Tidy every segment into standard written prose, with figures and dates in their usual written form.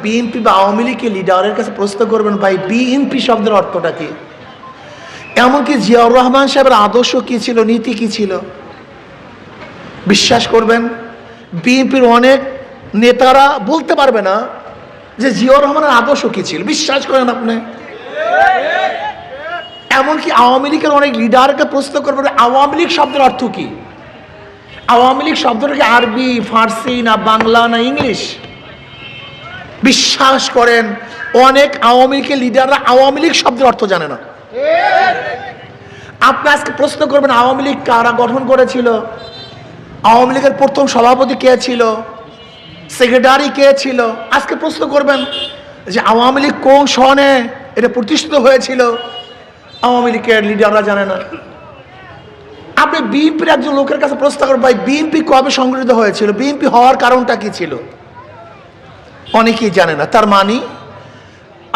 BNP বা আওয়ামী লীগের লিডারের কাছে প্রশ্ন করবেন, ভাই বিএনপি শব্দের অর্থটা কি? এমনকি জিয়াউর রহমান সাহেবের আদর্শ কি ছিল, নীতি কি ছিল? বিশ্বাস করবেন বিএনপির অনেক নেতারা বলতে পারবে না যে জিয়াউর রহমানের আদর্শ কি ছিল। বিশ্বাস করেন আপনি? এমনকি আওয়ামী লীগের অনেক লিডারকে প্রশ্ন করবেন আওয়ামী লীগ শব্দের অর্থ কি? আওয়ামী লীগ শব্দটা কি আরবি, ফার্সি, না বাংলা, না ইংলিশ? বিশ্বাস করেন অনেক আওয়ামী লীগের লিডাররা আওয়ামী লীগ শব্দের অর্থ জানে না। আপনি আজকে প্রশ্ন করবেন আওয়ামী লীগ কারা গঠন করেছিল, আওয়ামী লীগের প্রথম সভাপতি কে ছিল, সেক্রেটারি কে ছিল, আজকে প্রশ্ন করবেন যে আওয়ামী লীগ কোন সনে এটা প্রতিষ্ঠিত হয়েছিল, আওয়ামী লীগের লিডাররা জানে না। আপনি বিএনপির একজন লোকের কাছে প্রশ্ন করবেন, ভাই বিএনপি কবে সংগঠিত হয়েছিল, বিএনপি হওয়ার কারণটা কি ছিল, অনেকেই জানে না। তার মানে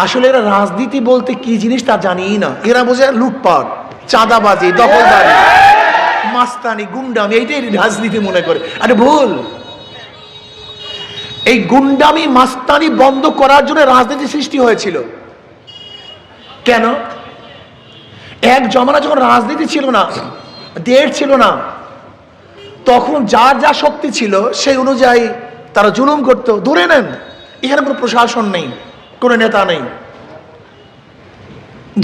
আসলে এরা রাজনীতি বলতে কি জিনিস তা জানিই না। এরা বোঝে লুটপাট, চাঁদাবাজি, দখলদারি, মাস্তানি, গুন্ডামি, এইটাই রাজনীতি মনে করে। আরে ভুল। এই গুন্ডামি মাস্তানি বন্ধ করার জন্য রাজনীতি সৃষ্টি হয়েছিল। কেন? এক জমানা যখন রাজনীতি ছিল না, দেশ ছিল না, তখন যার যা শক্তি ছিল সেই অনুযায়ী তারা জুলুম করত। ধরে নেন এখানে কোনো প্রশাসন নেই, কোনো নেতা নেই,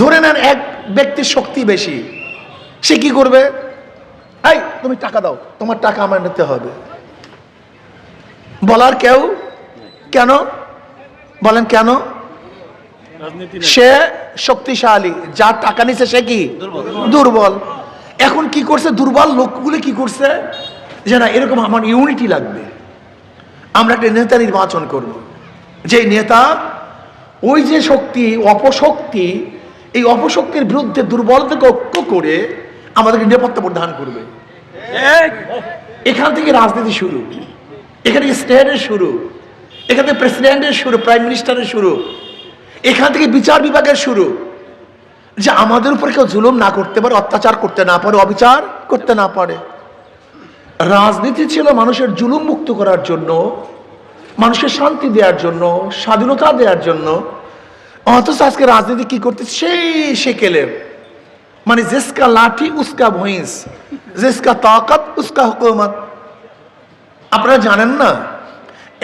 ধরে নেন এক ব্যক্তির শক্তি বেশি, সে কি করবে? এই তুমি টাকা দাও, তোমার টাকা আমার নিতে হবে, বলার কেউ? কেন বলেন? কেন? সে শক্তিশালী, যার টাকা নিচ্ছে সে কি দুর্বল। এখন কি করছে দুর্বল লোকগুলো? কি করছে যে না এরকম আমার ইউনিটি লাগবে, আমরা একটা নেতা নির্বাচন করব, যে নেতা ওই যে শক্তি অপশক্তি, এই অপশক্তির বিরুদ্ধে দুর্বলতাকে ঐক্য করে আমাদেরকে নিরাপত্তা প্রদান করবে। এখান থেকে রাজনীতি শুরু, এখান থেকে স্টেটের শুরু, এখান থেকে প্রেসিডেন্টের শুরু, প্রাইম মিনিস্টারের শুরু, এখান থেকে বিচার বিভাগের শুরু, যে আমাদের উপর কেউ জুলুম না করতে পারে, অত্যাচার করতে না পারে, অবিচার করতে না পারে। রাজনীতি ছিল মানুষের জুলুম মুক্ত করার জন্য, মানুষের শান্তি দেওয়ার জন্য, স্বাধীনতা দেওয়ার জন্য। অথচ আজকে রাজনীতি কি করতে সেই সেকেলে, মানে জিসকা লাঠি উসকা ভইস, জিসকা তাকাত উসকা হুকুমত। আপনারা জানেন না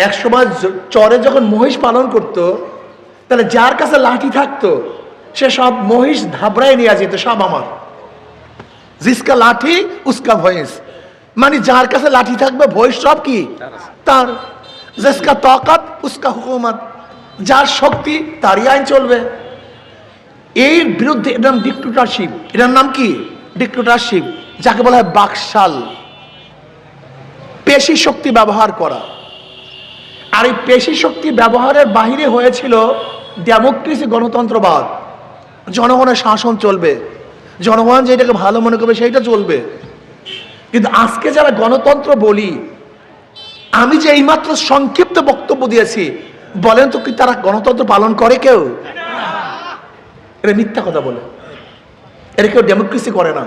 একসময় চরে যখন মহিষ পালন করত, তাহলে যার কাছে লাঠি থাকতো সে সব মহিষ ধাবড়ায় নিয়ে যেত, সব আমার। জিসকা লাঠি উসকা ভইস, মানে যার কাছে লাঠি থাকবে ভইস সব কি তার। জিসকা তাকাত উসকা হুকুমত, যার শক্তি তারই আইন চলবে। এর বিরুদ্ধে এর নাম ডিক্টেটরশিপ। এটার নাম কি? ডিক্টেটরশিপ, যাকে বলা হয় বাকশাল, পেশি শক্তি ব্যবহার করা। আর এই পেশি শক্তি ব্যবহারের বাহিরে হয়েছিল ডেমোক্রেসি, গণতন্ত্রবাদ। জনগণের শাসন চলবে, জনগণ যেটাকে ভালো মনে করবে সেইটা চলবে। কিন্তু আজকে যারা গণতন্ত্র বলি, আমি যে এইমাত্র সংক্ষিপ্ত বক্তব্য দিয়েছি, বলেন তো কি তারা গণতন্ত্র পালন করে? কেউ? এরা মিথ্যা কথা বলে, এরা কেউ ডেমোক্রেসি করে না।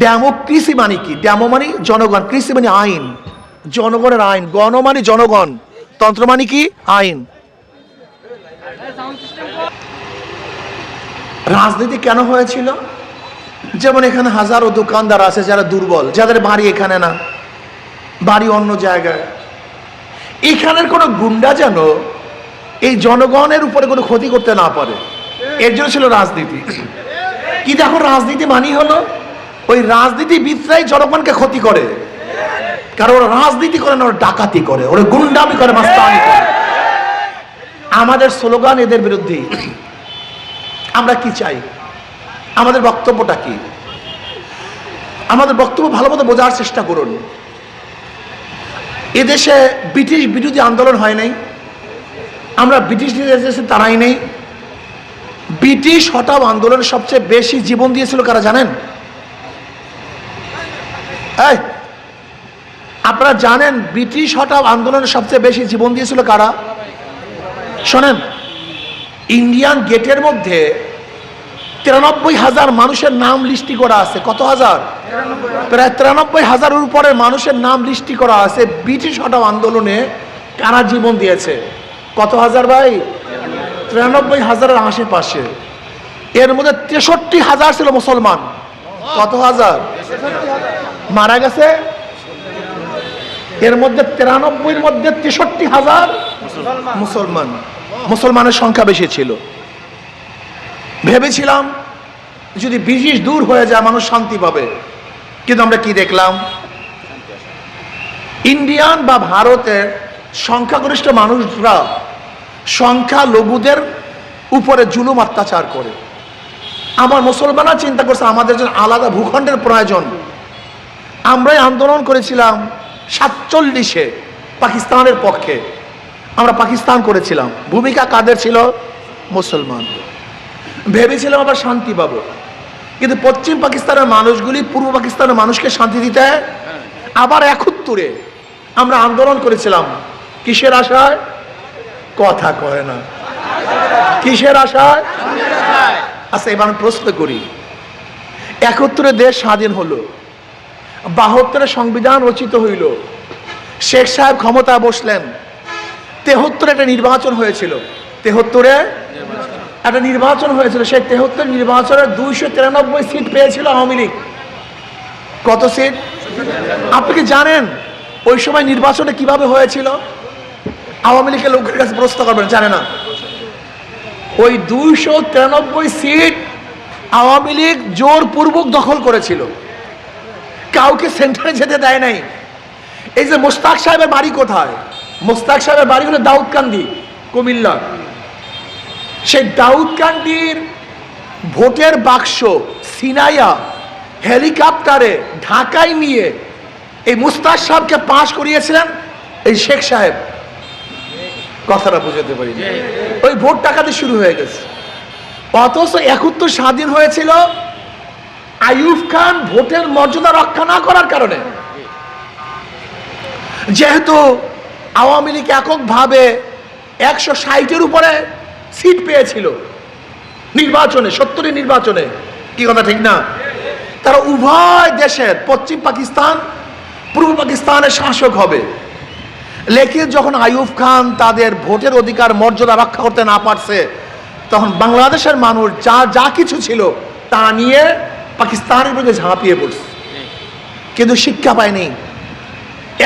ডেমোক্রেসি মানে কি? ডেমো মানে জনগণ, কৃষি মানে আইন, জনগণের আইন। গণ মানে জনগণ, তন্ত্র মানে কি? আইন। রাজনীতি কেন হয়েছিল? যেমন এখানে হাজারো দোকানদার আছে যারা দুর্বল, যাদের বাড়ি এখানে না, বাড়ি অন্য জায়গায়। এখানের কোনো গুন্ডা যেন এই জনগণের উপরে কোনো ক্ষতি করতে না পারে, এর জন্য ছিল রাজনীতি। কিন্তু এখন রাজনীতি মানি হলো ওই রাজনীতিবিদরাই জনগণকে ক্ষতি করে, কারণ ওরা রাজনীতি করে না, ওরা ডাকাতি করে, ওরা গুন্ডামি করে, মাস্তানি করে। আমাদের স্লোগান এদের বিরুদ্ধে। আমরা কি চাই? আমাদের বক্তব্যটা কি? আমাদের বক্তব্য ভালো মতো বোঝার চেষ্টা করুন। এদেশে ব্রিটিশ বিরোধী আন্দোলন হয় নাই, আমরা ব্রিটিশ দেশে তারাই নেই। ব্রিটিশ হটাও আন্দোলনের সবচেয়ে বেশি জীবন দিয়েছিল কারা জানেন? এই আপনারা জানেন ব্রিটিশ হটাও আন্দোলনের সবচেয়ে বেশি জীবন দিয়েছিল কারা? শোনেন, ইন্ডিয়ান গেটের মধ্যে 93,000 মানুষের নাম লিস্টি করা আছে। কত হাজার? প্রায় 93,000-এর উপরে মানুষের নাম লিস্টি করা আছে। ব্রিটিশ হটাও আন্দোলনে কারা জীবন দিয়েছে? কত হাজার ভাই? 93,000-এর আশেপাশে। এর মধ্যে 63,000 ছিল মুসলমান। কত হাজার মারা গেছে? এর মধ্যে 93-এর মধ্যে 63,000 মুসলমান। মুসলমানের সংখ্যা বেশি ছিল। ভেবেছিলাম যদি ব্রিটিশ দূর হয়ে যায় মানুষ শান্তি পাবে, কিন্তু আমরা কি দেখলাম? ইন্ডিয়ান বা ভারতের সংখ্যাগরিষ্ঠ মানুষরা সংখ্যালঘুদের উপরে জুলুম অত্যাচার করে। আমার মুসলমানরা চিন্তা করছে আমাদের জন্য আলাদা ভূখণ্ডের প্রয়োজন। আমরাই আন্দোলন করেছিলাম 47-এ পাকিস্তানের পক্ষে। আমরা পাকিস্তান করেছিলাম। ভূমিকা কাদের ছিল? মুসলমান। ভেবেছিলাম আবার শান্তি পাবো, কিন্তু পশ্চিম পাকিস্তানের মানুষগুলি পূর্ব পাকিস্তানের মানুষকে শান্তি দিতে আবার 71-এ আমরা আন্দোলন করেছিলাম। কিসের আশায়? কথা কয় না। কিসের আশায়? আচ্ছা, এবার আমি প্রশ্ন করি, 71-এ দেশ স্বাধীন হলো, 72-এ সংবিধান রচিত হইল, শেখ সাহেব ক্ষমতায় বসলেন, 73-এ একটা নির্বাচন হয়েছিল। 73-এ একটা নির্বাচন হয়েছিল। সেই 73 নির্বাচনের 293 সিট পেয়েছিল আওয়ামী লীগ। কত সিট? আপনি কি জানেন ওই সময় নির্বাচনে কিভাবে হয়েছিল? আওয়ামী লীগের লোকের কাছে প্রশ্ন করবেন, জানে না। ওই 293 সিট আওয়ামী লীগ জোরপূর্বক দখল করেছিল, কাউকে সেন্টারে যেতে দেয় নাই। এই যে মোস্তাক সাহেবের বাড়ি কোথায়? মোস্তাক সাহেবের বাড়ি হলো দাউদকান্দি, কুমিল্লা। সেই দাউদকান্দির ভোটের বাক্স সিনাইয়া হেলিকপ্টারে ঢাকায় নিয়ে এই মুস্তাক সাহেবকে পাশ করিয়েছিলেন এই শেখ সাহেব। কথাটা বুঝাতে পারি, ওই ভোট টাকাতে শুরু হয়ে গেছে। অথচ 71 স্বাধীন হয়েছিল আইয়ুব খান ভোটের মর্যাদা রক্ষা না করার কারণে। যেহেতু আওয়ামী লীগ এককভাবে 160-এর উপরে সিট পেয়েছিল নির্বাচনে, 70-এর নির্বাচনে, কি কথা ঠিক না? তারা উভয় দেশের পশ্চিম পাকিস্তান পূর্ব পাকিস্তানের শাসক হবে। লেকিন যখন আইয়ুব খান তাদের ভোটের অধিকার মর্যাদা রক্ষা করতে না পারছে, তখন বাংলাদেশের মানুষ যা কিছু ছিল তা নিয়ে পাকিস্তানের বিরুদ্ধে ঝাঁপিয়ে পড়ছে, কিন্তু শিক্ষা পায়নি।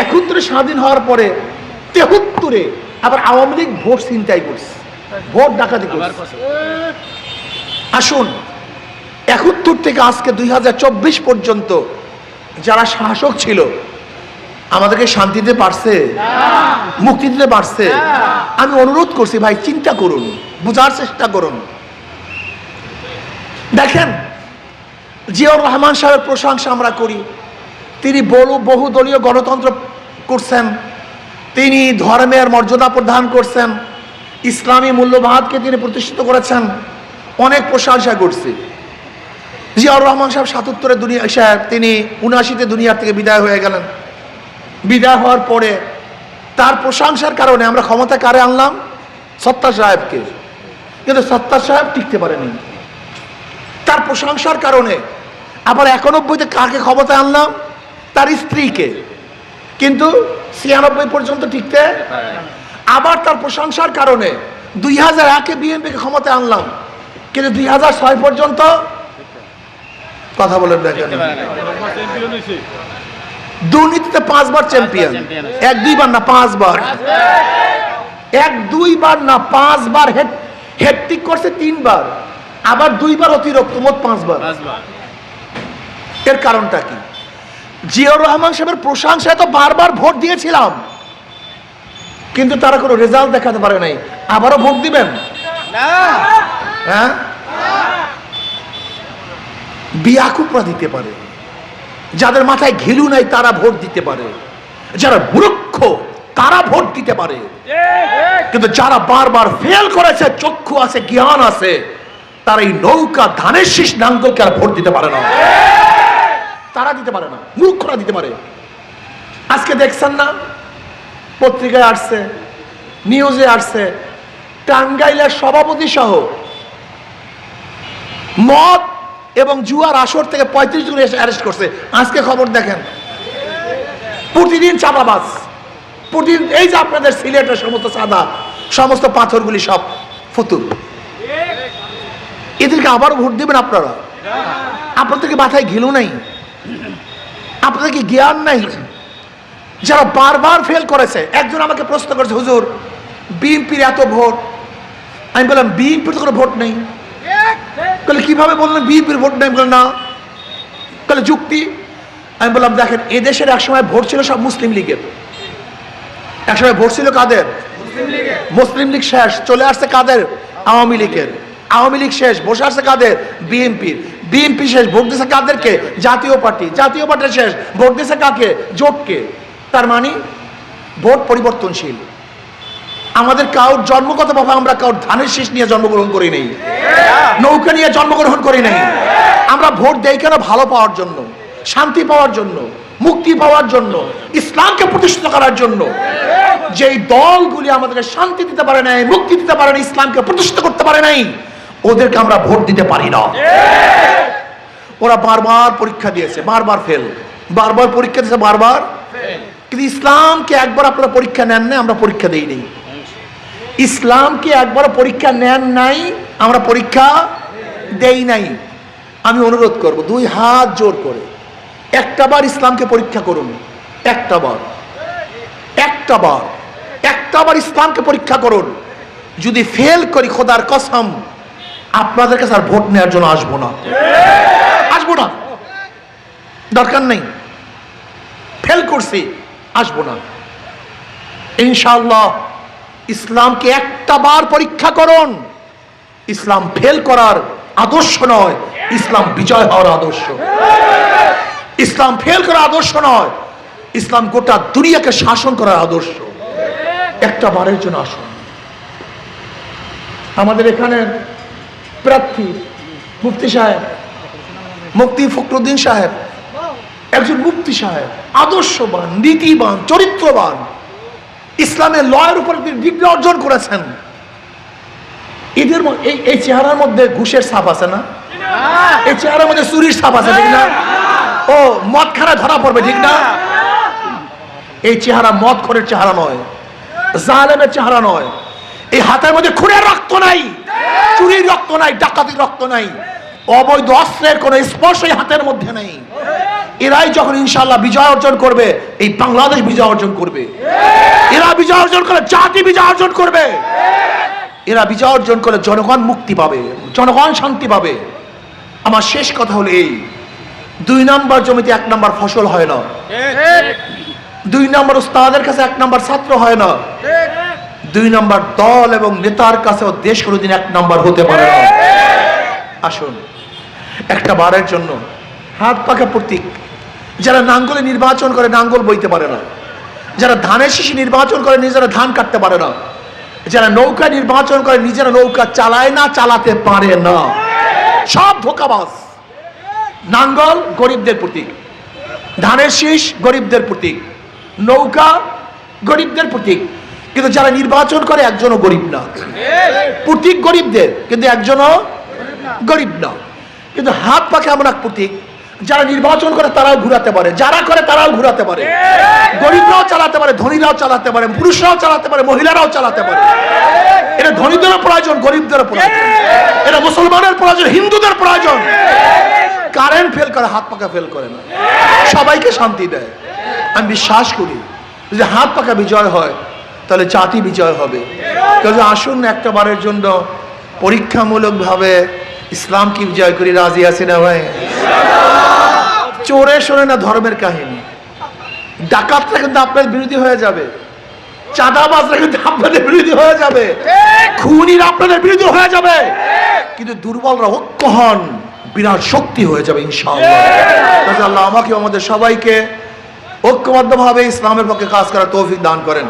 71-এ স্বাধীন হওয়ার পরে 73-এ আবার আওয়ামী লীগ ভোট ছিনতাই করছে, ভোট ডাকাতি করছে। আসুন, 71 থেকে আজকে 2024 পর্যন্ত যারা শাসক ছিল আমাদেরকে শান্তি দিতে পারছে? মুক্তি দিতে পারছে? আমি অনুরোধ করছি ভাই, চিন্তা করুন, বোঝার চেষ্টা করুন। দেখেন, জিয়াউর রহমান সাহেবের প্রশংসা আমরা করি। তিনি বহুদলীয় গণতন্ত্র করছেন, তিনি ধর্মের মর্যাদা প্রদান করছেন, ইসলামী মূল্যবোধকে তিনি প্রতিষ্ঠিত করেছেন, অনেক প্রশংসা করছি। জিয়াউর রহমান সাহেব 77-এ দুনিয়া সাহেব, তিনি 79-তে দুনিয়ার থেকে বিদায় হয়ে গেলেন। বিদায় হওয়ার পরে তার প্রশংসার কারণে আমরা ক্ষমতা কারে আনলাম? সত্তার সাহেবকে। কিন্তু সত্তার সাহেব টিকতে পারেনি। তার প্রশংসার কারণে আবার 91-তে কাকে ক্ষমতায় আনলাম? তার স্ত্রীকে। কিন্তু 96 পর্যন্ত টিকতে, আবার তার প্রশংসার কারণে 2001-এ বিএনপিকে ক্ষমতায় আনলাম, কিন্তু 2006 পর্যন্ত কথা বলেন দেখেন, দুর্নীতিতে 5 বার চ্যাম্পিয়ন, 1-2 বার না 5 বার, 1-2 বার না 5 বার হ্যাট্রিক করছে, 3 বার, আবার 2 বার অতিরিক্ত, মোট 5 বার। এর কারণটা কি? জিয়াউর রহমান সাহেবের প্রশংসায় তো বারবার ভোট দিয়েছিলাম, কিন্তু তারা কোনো রেজাল্ট দেখাতে পারে নাই। আবারও ভোট দিবেন? হ্যাঁ, বিয়াকুপরা দিতে পারে, যাদের মাথায় ঘিলু নাই তারা ভোট দিতে পারে, যারা মূর্খ তারা ভোট দিতে পারে, কিন্তু যারা বারবার ফেল করেছে, চক্ষু আছে, জ্ঞান আছে, তারা এই নৌকা ধানের শীষ নাঙ্গলকে আর ভোট দিতে পারে না। তারা দিতে পারে না, মূর্খরা দিতে পারে। আজকে দেখছেন না, পত্রিকায় আসছে, নিউজে আসছে, টাঙ্গাইলের সভাপতি সহ মদ এবং জুয়ার আসর থেকে 35 জন অ্যারেস্ট করছে। আজকে খবর দেখেন, প্রতিদিন চাঁদাবাজ, প্রতিদিন এই যে আপনাদের সিলেটের সমস্ত চাঁদা, সমস্ত পাথরগুলি সব ফুতুর। এদেরকে আবার ভোট দেবেন আপনারা? আপনাদেরকে মাথায় ঘিলু নাই? আপনাদেরকে জ্ঞান নাই? যারা বারবার ফেল করেছে, একজন আমাকে প্রশ্ন করেছে, হুজুর বিএনপির এত ভোট। আমি বললাম বিএনপির তো কোনো ভোট নেই। বলে কিভাবে বললেন বিএনপির ভোট নেই? বললেন না। বলে যুক্তি? আমি বললাম দেখেন, এদেশের একসময় ভোট ছিল সব মুসলিম লীগের। একসময় ভোট ছিল কাদের? মুসলিম লীগ শেষ, চলে আসছে কাদের? আওয়ামী লীগের। আওয়ামী লীগ শেষ, বসে আসছে কাদের? বিএনপির। বিএনপি শেষ, ভোট দিয়েছে কাদেরকে? জাতীয় পার্টি। জাতীয় পার্টি শেষ, ভোট দিয়েছে কাকে? জোটকে। তার মানে ভোট পরিবর্তনশীল। আমাদের কারোর জন্মগতভাবে আমরা কারোর ধানের শীষ নিয়ে জন্মগ্রহণ করি নাই, নৌকা নিয়ে জন্মগ্রহণ করি নাই। আমরা ভোট দেই কেন? ভালো পাওয়ার জন্য, শান্তি পাওয়ার জন্য, মুক্তি পাওয়ার জন্য, ইসলামকে প্রতিষ্ঠিত করার জন্য। যেই দলগুলি আমাদেরকে শান্তি দিতে পারে নাই, মুক্তি দিতে পারে না, ইসলামকে প্রতিষ্ঠিত করতে পারে নাই, ওদেরকে আমরা ভোট দিতে পারি না। ওরা বারবার পরীক্ষা দিয়েছে, বারবার ফেল, বারবার পরীক্ষা দিয়েছে, বারবার। কিন্তু ইসলামকে একবার আপনারা পরীক্ষা নেন নাই, আমরা পরীক্ষা দেই নাই। ইসলামকে একবার পরীক্ষা নেন নাই, আমরা পরীক্ষা দেই নাই। আমি অনুরোধ করব, দুই হাত জোর করে একটাবার ইসলামকে পরীক্ষা করুন। একটাবার, একটাবার, একটাবার ইসলামকে পরীক্ষা করুন। যদি ফেল করি, খোদার কসম আপনাদের কাছে আর ভোট নেওয়ার জন্য আসবো না, আসবো না, দরকার নেই। ফেল করছি, আসবো না ইনশাআল্লাহ। ইসলামকে একটা বার পরীক্ষা করুন। ইসলাম ফেল করার আদর্শ নয়, ইসলাম বিজয় হওয়ার আদর্শ। ইসলাম ফেল করার আদর্শ নয়, ইসলাম গোটা দুনিয়াকে শাসন করার আদর্শ। একটা বারের জন্য আসুন। আমাদের এখানে প্রার্থী মুফতি সাহেব, মুফতি ফখরুদ্দিন সাহেব একজন মুফতি সাহেব, আদর্শবান, নীতিবান, চরিত্রবান, ইসলামের লয়ের উপর ডিগ্রি অর্জন করেছেন। এদের এই চেহারার মধ্যে ঘুষের ছাপ আছে না? এই চেহারার মধ্যে চুরির ছাপ আছে, ঠিক না? ও মদ খানা ধরা পড়বে, ঠিক না? এই চেহারা মদ খোরের চেহারা নয়, জালেমের চেহারা নয়। এই হাতের মধ্যে খুনের রক্ত নাই, চুরির রক্ত নাই, ডাকাতির রক্ত নাই, অবৈধ অস্ত্রের কোন স্পর্শ এই হাতের মধ্যে নেই। এরাই যখন ইনশাআল্লাহ বিজয় অর্জন করবে, এই বাংলাদেশ বিজয় অর্জন করবে। এরা বিজয় অর্জন করে জাতি বিজয় অর্জন করবে। এরা বিজয় অর্জন করে জনগণ মুক্তি পাবে, জনগণ শান্তি পাবে। আমার শেষ কথা হলো এই, 2 নম্বর জমিতে 1 নম্বর ফসল হয় না, 2 নম্বর উস্তাদের কাছে 1 নম্বর ছাত্র হয় না, 2 নম্বর দল এবং নেতার কাছেও দেশ কোনোদিন 1 নম্বর হতে পারে না। আসুন একটা বারের জন্য হাত পাকা প্রতীক। যারা নাঙ্গলে নির্বাচন করে, নাঙ্গল বইতে পারে না। যারা ধানের শীষে নির্বাচন করে, নিজেরা ধান কাটতে পারে না। যারা নৌকা নির্বাচন করে, নিজেরা নৌকা চালায় না, চালাতে পারে না। সব ধোঁকাবাজ। নাঙ্গল গরিবদের প্রতীক, ধানের শীষ গরিবদের প্রতীক, নৌকা গরিবদের প্রতীক। কিন্তু যারা নির্বাচন করে একজনও গরিব না। প্রতীক গরিবদের, কিন্তু একজনও গরিব না। কিন্তু হাত পাখা এমন এক প্রতীক, যারা নির্বাচন করে তারাও ঘুরাতে পারে, যারা করে তারাও ঘুরাতে পারে। গরিবরাও চালাতে পারে, ধনীরাও চালাতে পারে, পুরুষরাও চালাতে পারে, মহিলারাও চালাতে পারে। এটা ধনীদেরও প্রয়োজন, গরিবদেরও প্রয়োজন। এটা মুসলমানের প্রয়োজন, হিন্দুদের প্রয়োজন। কারেন্ট ফেল করে, হাত পাখা ফেল করে না, সবাইকে শান্তি দেয়। আমি বিশ্বাস করি যে হাত পাখা বিজয় হয়, তাহলে জাতি বিজয় হবে। কাজে আসুন একটা বারের জন্য পরীক্ষামূলকভাবে ইসলাম কি বিজয় করি। রাজি আছি না ভাই? চোরে শোনে না ধর্মের কাহিনী। ডাকাতরা কিন্তু আপনার বিরোধী হয়ে যাবে, চাঁদাবাজরা কিন্তু আপনাদের বিরোধী হয়ে যাবে, খুনিরা আপনাদের বিরোধী হয়ে যাবে। কিন্তু দুর্বলরা ঐক্য হন, বিরাট শক্তি হয়ে যাবে ইনশাআল্লাহ। আল্লাহ আমাকে আমাদের সবাইকে ঐক্যবদ্ধভাবে ইসলামের পক্ষে কাজ করার তৌফিক দান করেন।